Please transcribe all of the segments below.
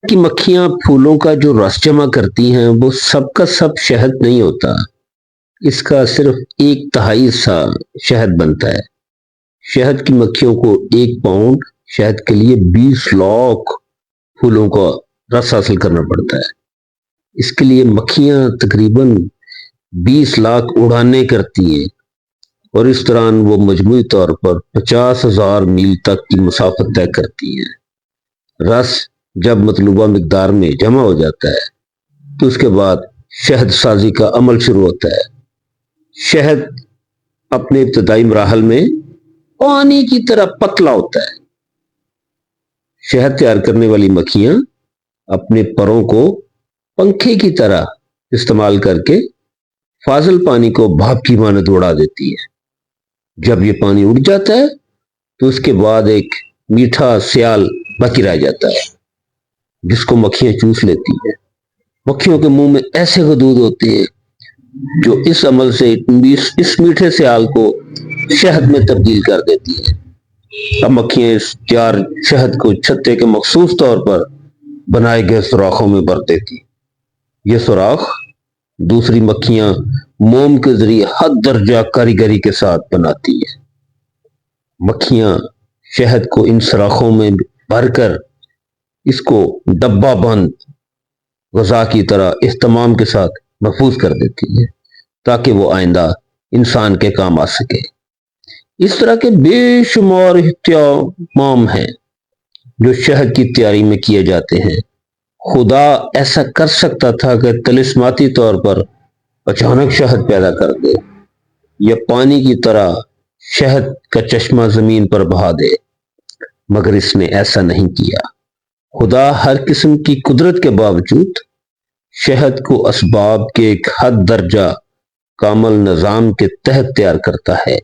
की मक्खियां फूलों का जो रस जमा करती हैं वो सब का सब शहद नहीं होता। इसका सिर्फ 1/3 हिस्सा शहद बनता है। शहद की मक्खियों को 1 पाउंड शहद के लिए 20 लाख फूलों का रस हासिल करना पड़ता है। इसके लिए मक्खियां तकरीबन 20 लाख उड़ानें करती हैं और इस दौरान वो मजमूई तौर पर 50,000 मील तक की मुसाफत तय करती हैं। रस जब मतलूबा मिकदार में जमा हो जाता है तो उसके बाद शहद साजी का अमल शुरू होता है। शहद अपने इब्तदाई मराहल में पानी की तरह पतला होता है। शहद तैयार करने वाली मक्खियां अपने परों को पंखे की तरह इस्तेमाल करके फाजिल पानी को भाप की मानद उड़ा देती है। जब ये पानी उड़ जाता है तो उसके बाद एक मीठा स्याल बाकी रह जाता है जिसको मक्खियां चूस लेती हैं। मक्खियों के मुंह में ऐसे गदूद होते हैं जो इस अमल से इस मीठे स्याल को शहद में तब्दील कर देती है। अब मक्खियां इस तैयार शहद को छत्ते के मखसूस तौर पर बनाए गए सुराखों में भर देती। ये सुराख दूसरी मक्खियां मोम के जरिए हद दर्जा कारीगरी के साथ बनाती है। मक्खियां शहद को इन सुराखों में भरकर इसको डब्बा बंद ग़िज़ा की तरह इस्तेमाल के साथ महफूज कर देती है ताकि वो आइंदा इंसान के काम आ सके। इस तरह के बेशुमार इहतिमाम हैं जो शहद की तैयारी में किए जाते हैं। खुदा ऐसा कर सकता था कि तिलिस्माती तौर पर अचानक शहद पैदा कर दे या पानी की तरह शहद का चश्मा जमीन पर बहा दे, मगर इसने ऐसा नहीं किया। खुदा हर किस्म की कुदरत के बावजूद शहद को असबाब के एक हद दर्जा कामल निज़ाम के तहत तैयार करता है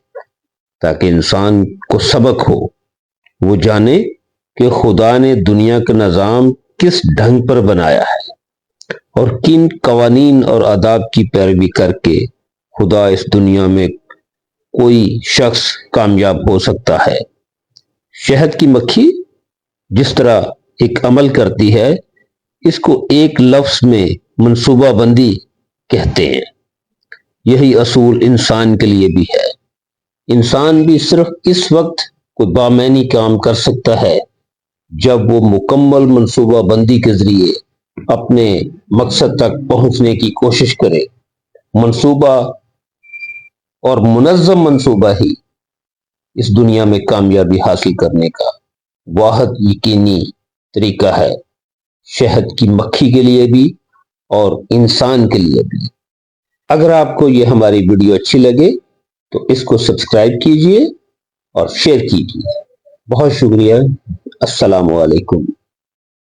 ताकि इंसान को सबक हो, वो जाने कि खुदा ने दुनिया का निज़ाम किस ढंग पर बनाया है और किन कवानीन और आदाब की पैरवी करके खुदा इस दुनिया में कोई शख्स कामयाब हो सकता है। शहद की मक्खी जिस तरह एक अमल करती है इसको एक लफ्ज में मंसूबाबंदी कहते हैं। यही असूल इंसान के लिए भी है। इंसान भी सिर्फ इस वक्त कोई बामैनी काम कर सकता है जब वो मुकम्मल मंसूबाबंदी के जरिए अपने मकसद तक पहुंचने की कोशिश करे। मंसूबा और मुनज़्ज़म मंसूबा ही इस दुनिया में कामयाबी हासिल करने का वाहिद यकीनी तरीका है, शहद की मक्खी के लिए भी और इंसान के लिए भी। अगर आपको ये हमारी वीडियो अच्छी लगे तो इसको सब्सक्राइब कीजिए और शेयर कीजिए। बहुत शुक्रिया। अस्सलामु अलैकुम।